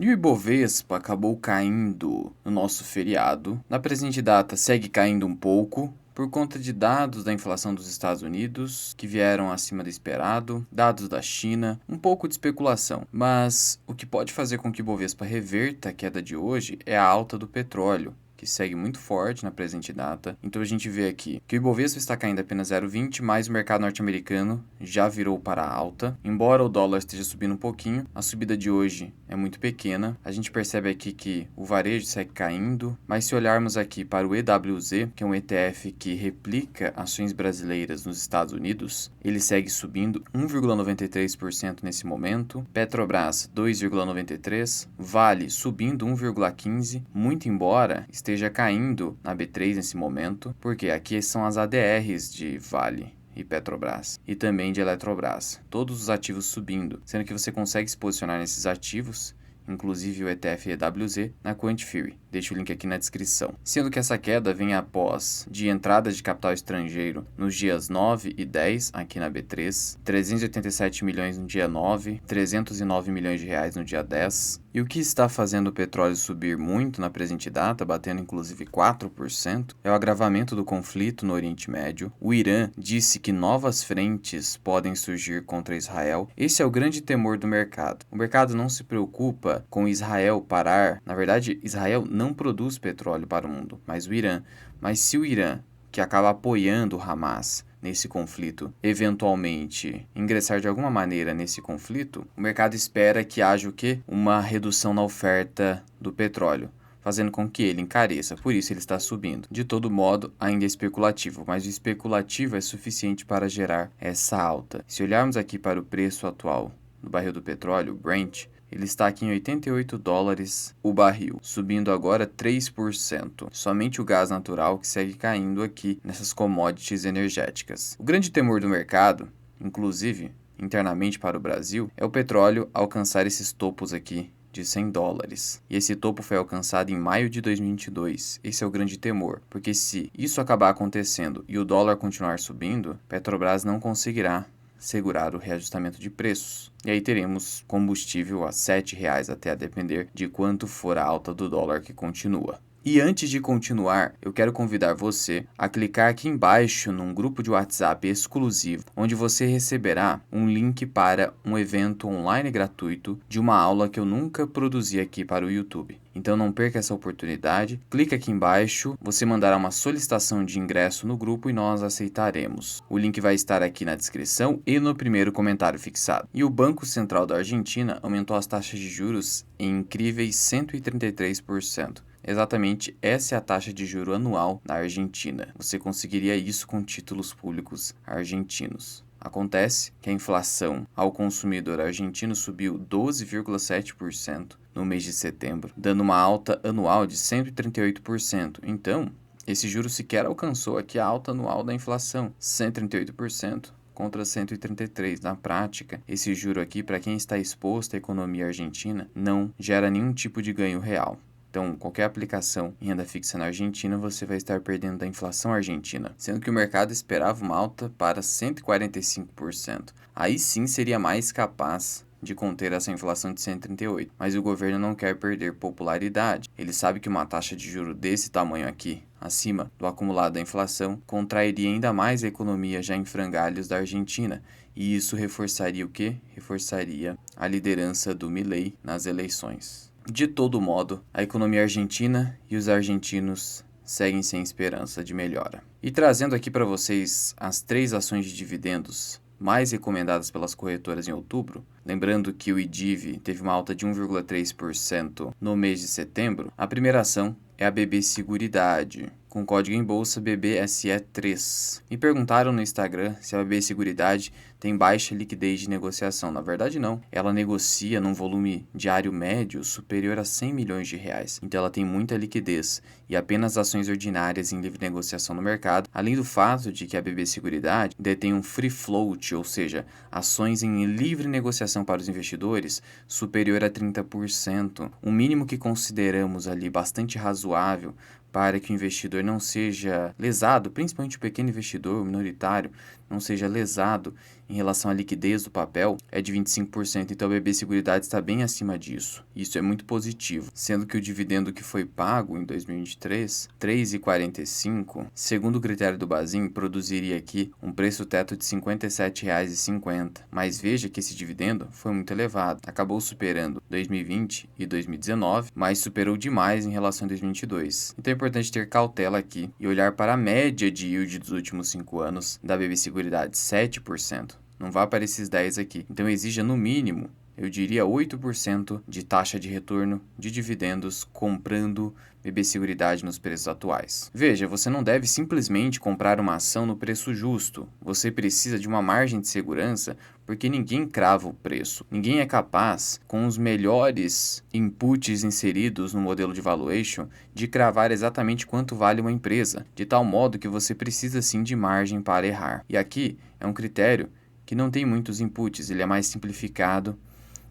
E o Ibovespa acabou caindo no nosso feriado. Na presente data segue caindo um pouco, por conta de dados da inflação dos Estados Unidos, que vieram acima do esperado, dados da China, um pouco de especulação. Mas o que pode fazer com que o Ibovespa reverta a queda de hoje é a alta do petróleo, que segue muito forte na presente data. Então a gente vê aqui que o Ibovespa está caindo apenas 0,20, mas o mercado norte-americano já virou para a alta. Embora o dólar esteja subindo um pouquinho, a subida de hoje é muito pequena. A gente percebe aqui que o varejo segue caindo, mas se olharmos aqui para o EWZ, que é um ETF que replica ações brasileiras nos Estados Unidos, ele segue subindo 1,93% nesse momento, Petrobras 2,93%, Vale subindo 1,15%, muito embora esteja caindo na B3 nesse momento, porque aqui são as ADRs de Vale e Petrobras, e também de Eletrobras, todos os ativos subindo, sendo que você consegue se posicionar nesses ativos, inclusive o ETF EWZ, na Quantifury. Deixo o link aqui na descrição. Sendo que essa queda vem após de entrada de capital estrangeiro nos dias 9 e 10 aqui na B3, 387 milhões no dia 9, 309 milhões de reais no dia 10. E o que está fazendo o petróleo subir muito na presente data, batendo inclusive 4%, é o agravamento do conflito no Oriente Médio. O Irã disse que novas frentes podem surgir contra Israel. Esse é o grande temor do mercado. O mercado não se preocupa com Israel parar. Na verdade, Israel não produz petróleo para o mundo, mas o Irã. Mas se o Irã, que acaba apoiando o Hamas nesse conflito, eventualmente ingressar de alguma maneira nesse conflito, o mercado espera que haja o quê? Uma redução na oferta do petróleo, fazendo com que ele encareça, por isso ele está subindo. De todo modo, ainda é especulativo, mas o especulativo é suficiente para gerar essa alta. Se olharmos aqui para o preço atual do barril do petróleo, Brent, ele está aqui em 88 dólares o barril, subindo agora 3%. Somente o gás natural que segue caindo aqui nessas commodities energéticas. O grande temor do mercado, inclusive internamente para o Brasil, é o petróleo alcançar esses topos aqui de 100 dólares. E esse topo foi alcançado em maio de 2022. Esse é o grande temor, porque se isso acabar acontecendo e o dólar continuar subindo, Petrobras não conseguirá segurar o reajustamento de preços. E aí teremos combustível a R$ 7,00 até a depender de quanto for a alta do dólar que continua. E antes de continuar, eu quero convidar você a clicar aqui embaixo num grupo de WhatsApp exclusivo, onde você receberá um link para um evento online gratuito de uma aula que eu nunca produzi aqui para o YouTube. Então não perca essa oportunidade, clica aqui embaixo, você mandará uma solicitação de ingresso no grupo e nós aceitaremos. O link vai estar aqui na descrição e no primeiro comentário fixado. E o Banco Central da Argentina aumentou as taxas de juros em incríveis 133%. Exatamente essa é a taxa de juro anual na Argentina. Você conseguiria isso com títulos públicos argentinos. Acontece que a inflação ao consumidor argentino subiu 12,7% no mês de setembro, dando uma alta anual de 138%. Então, esse juro sequer alcançou aqui a alta anual da inflação, 138%. Contra 133. Na prática, esse juro aqui, para quem está exposto à economia argentina, não gera nenhum tipo de ganho real. Então, qualquer aplicação em renda fixa na Argentina, você vai estar perdendo da inflação argentina, sendo que o mercado esperava uma alta para 145%. Aí sim seria mais capaz de conter essa inflação de 138, mas o governo não quer perder popularidade. Ele sabe que uma taxa de juro desse tamanho aqui, acima do acumulado da inflação, contrairia ainda mais a economia já em frangalhos da Argentina, e isso reforçaria o quê? Reforçaria a liderança do Milei nas eleições. De todo modo, a economia argentina e os argentinos seguem sem esperança de melhora. E trazendo aqui para vocês as 3 ações de dividendos mais recomendadas pelas corretoras em outubro, lembrando que o IDIV teve uma alta de 1,3% no mês de setembro, a primeira ação é a BB Seguridade, com código em bolsa BBSE3. Me perguntaram no Instagram se a BB Seguridade tem baixa liquidez de negociação. Na verdade não, ela negocia num volume diário médio superior a 100 milhões de reais. Então ela tem muita liquidez e apenas ações ordinárias em livre negociação no mercado, além do fato de que a BB Seguridade detém um free float, ou seja, ações em livre negociação para os investidores superior a 30%, um mínimo que consideramos ali bastante razoável para que o investidor não seja lesado, principalmente o pequeno investidor, o minoritário, não seja lesado em relação à liquidez do papel é de 25%, então a BB Seguridade está bem acima disso. Isso é muito positivo, sendo que o dividendo que foi pago em 2023, R$ 3,45, segundo o critério do Basin, produziria aqui um preço teto de R$ 57,50. Mas veja que esse dividendo foi muito elevado, acabou superando 2020 e 2019, mas superou demais em relação a 2022. Então é importante ter cautela aqui e olhar para a média de yield dos últimos 5 anos da BB Seguridade, 7%. Não vá para esses 10 aqui. Então exija no mínimo, eu diria 8% de taxa de retorno de dividendos comprando BB Seguridade nos preços atuais. Veja, você não deve simplesmente comprar uma ação no preço justo. Você precisa de uma margem de segurança porque ninguém crava o preço. Ninguém é capaz, com os melhores inputs inseridos no modelo de valuation, de cravar exatamente quanto vale uma empresa, de tal modo que você precisa sim de margem para errar. E aqui é um critério que não tem muitos inputs, ele é mais simplificado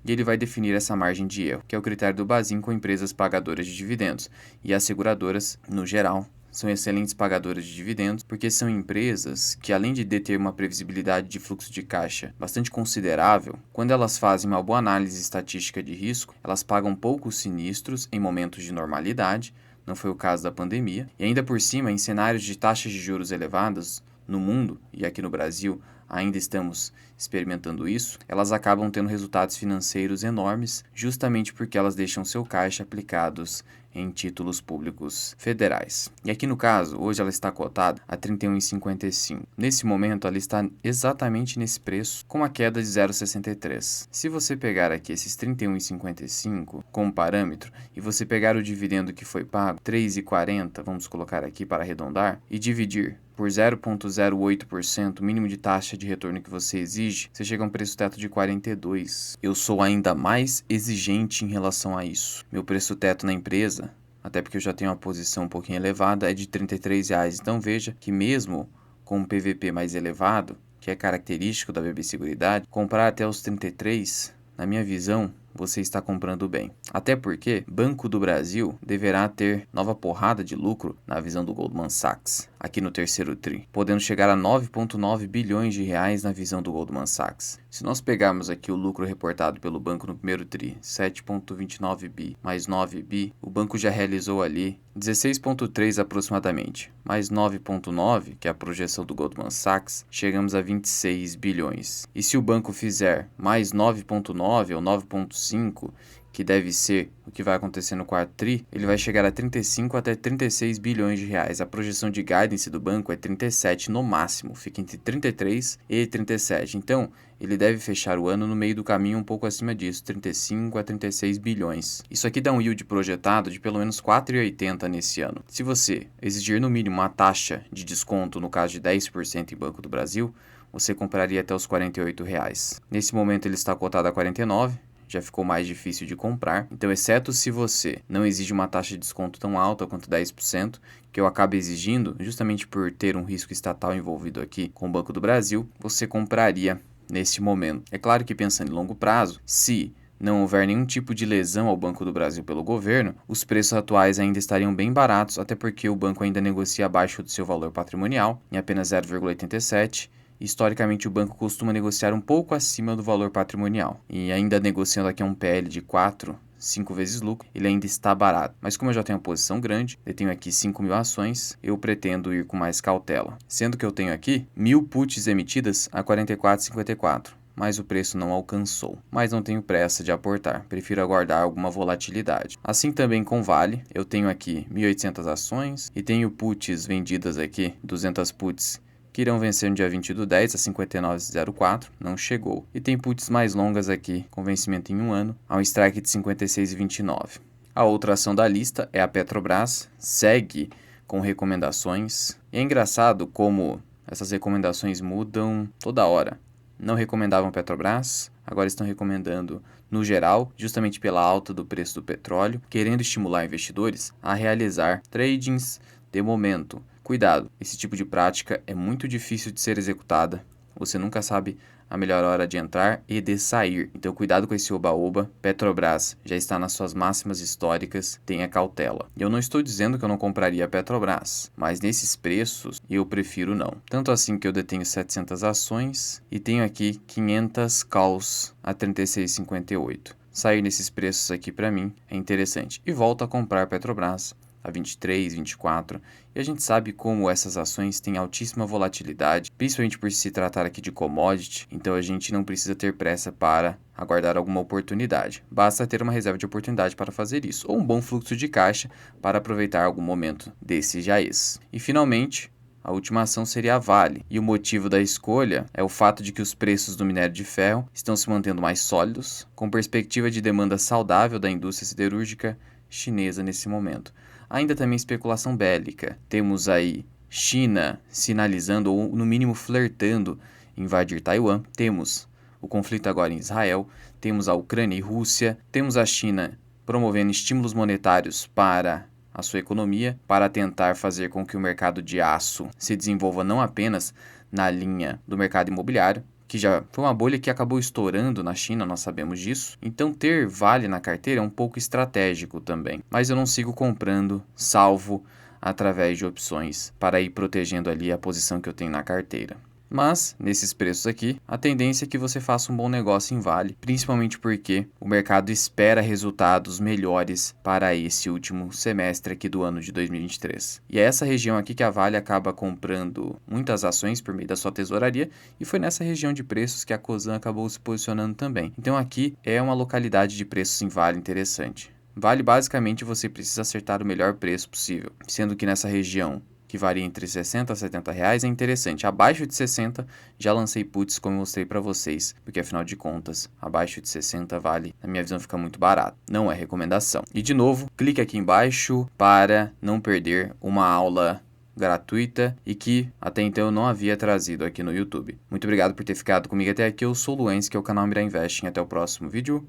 e ele vai definir essa margem de erro, que é o critério do Basin com empresas pagadoras de dividendos. E as seguradoras, no geral, são excelentes pagadoras de dividendos, porque são empresas que, além de deter uma previsibilidade de fluxo de caixa bastante considerável, quando elas fazem uma boa análise estatística de risco, elas pagam poucos sinistros em momentos de normalidade, não foi o caso da pandemia, e ainda por cima, em cenários de taxas de juros elevadas no mundo e aqui no Brasil, ainda estamos experimentando isso, elas acabam tendo resultados financeiros enormes, justamente porque elas deixam seu caixa aplicados em títulos públicos federais. E aqui no caso, hoje ela está cotada a R$ 31,55. Nesse momento, ela está exatamente nesse preço, com uma queda de 0,63. Se você pegar aqui esses R$ 31,55 como parâmetro, e você pegar o dividendo que foi pago, R$ 3,40, vamos colocar aqui para arredondar, e dividir por 0,08%, mínimo de taxa de retorno que você exige, você chega a um preço teto de 42. Eu sou ainda mais exigente em relação a isso. Meu preço teto na empresa, até porque eu já tenho uma posição um pouquinho elevada, é de R$ 33,00. Então veja que mesmo com um PVP mais elevado, que é característico da BB Seguridade, comprar até os 33, na minha visão, você está comprando bem. Até porque Banco do Brasil deverá ter nova porrada de lucro na visão do Goldman Sachs, aqui no terceiro tri, podendo chegar a 9,9 bilhões de reais na visão do Goldman Sachs. Se nós pegarmos aqui o lucro reportado pelo banco no primeiro tri, 7,29 bi mais 9 bi, o banco já realizou ali 16,3 aproximadamente, mais 9,9, que é a projeção do Goldman Sachs, chegamos a 26 bilhões. E se o banco fizer mais 9,9 ou 9,5, que deve ser o que vai acontecer no quarto tri, ele vai chegar a 35 até 36 bilhões de reais. A projeção de guidance do banco é 37 no máximo, fica entre 33 e 37. Então, ele deve fechar o ano no meio do caminho um pouco acima disso, 35 a 36 bilhões. Isso aqui dá um yield projetado de pelo menos 4,80 nesse ano. Se você exigir no mínimo uma taxa de desconto, no caso de 10% em Banco do Brasil, você compraria até os R$ 48,00. Nesse momento ele está cotado a 49, já ficou mais difícil de comprar. Então, exceto se você não exige uma taxa de desconto tão alta quanto 10%, que eu acabo exigindo, justamente por ter um risco estatal envolvido aqui com o Banco do Brasil, você compraria nesse momento. É claro que pensando em longo prazo, se não houver nenhum tipo de lesão ao Banco do Brasil pelo governo, os preços atuais ainda estariam bem baratos, até porque o banco ainda negocia abaixo do seu valor patrimonial, em apenas 0,87%. Historicamente, o banco costuma negociar um pouco acima do valor patrimonial. E ainda negociando aqui um PL de 5 vezes lucro, ele ainda está barato. Mas como eu já tenho uma posição grande, eu tenho aqui 5.000 ações, eu pretendo ir com mais cautela. Sendo que eu tenho aqui 1.000 puts emitidas a R$ 44,54. Mas o preço não alcançou. Mas não tenho pressa de aportar, prefiro aguardar alguma volatilidade. Assim também com Vale, eu tenho aqui 1.800 ações e tenho puts vendidas aqui, 200 puts, que irão vencer no dia 20/10 a 59,04, não chegou. E tem puts mais longas aqui, com vencimento em um ano, a um strike de 56,29. A outra ação da lista é a Petrobras, segue com recomendações. E é engraçado como essas recomendações mudam toda hora. Não recomendavam Petrobras, agora estão recomendando no geral, justamente pela alta do preço do petróleo, querendo estimular investidores a realizar tradings de momento. Cuidado, esse tipo de prática é muito difícil de ser executada, você nunca sabe a melhor hora de entrar e de sair. Então cuidado com esse oba-oba. Petrobras já está nas suas máximas históricas, tenha cautela. Eu não estou dizendo que eu não compraria a Petrobras, mas nesses preços eu prefiro não. Tanto assim que eu detenho 700 ações e tenho aqui 500 calls a 36,58. Sair nesses preços aqui para mim é interessante. E volto a comprar Petrobras a 23, 24, e a gente sabe como essas ações têm altíssima volatilidade, principalmente por se tratar aqui de commodity, então a gente não precisa ter pressa para aguardar alguma oportunidade. Basta ter uma reserva de oportunidade para fazer isso, ou um bom fluxo de caixa para aproveitar algum momento desse jaez. E finalmente, a última ação seria a Vale, e o motivo da escolha é o fato de que os preços do minério de ferro estão se mantendo mais sólidos, com perspectiva de demanda saudável da indústria siderúrgica chinesa nesse momento. Ainda também especulação bélica. Temos aí China sinalizando ou no mínimo flertando invadir Taiwan. Temos o conflito agora em Israel. Temos a Ucrânia e Rússia. Temos a China promovendo estímulos monetários para a sua economia, para tentar fazer com que o mercado de aço se desenvolva não apenas na linha do mercado imobiliário, que já foi uma bolha que acabou estourando na China, nós sabemos disso. Então ter Vale na carteira é um pouco estratégico também. Mas eu não sigo comprando, salvo através de opções para ir protegendo ali a posição que eu tenho na carteira. Mas, nesses preços aqui, a tendência é que você faça um bom negócio em Vale, principalmente porque o mercado espera resultados melhores para esse último semestre aqui do ano de 2023. E é essa região aqui que a Vale acaba comprando muitas ações por meio da sua tesouraria, e foi nessa região de preços que a Cosan acabou se posicionando também. Então aqui é uma localidade de preços em Vale interessante. Vale, basicamente, você precisa acertar o melhor preço possível, sendo que nessa região que varia entre 60 a 70 reais, é interessante. Abaixo de 60, já lancei puts como eu mostrei para vocês, porque afinal de contas, abaixo de 60 Vale, na minha visão, fica muito barato. Não é recomendação. E de novo, clique aqui embaixo para não perder uma aula gratuita e que até então eu não havia trazido aqui no YouTube. Muito obrigado por ter ficado comigo até aqui. Eu sou o Luenz, que é o canal Mira Investing. Até o próximo vídeo.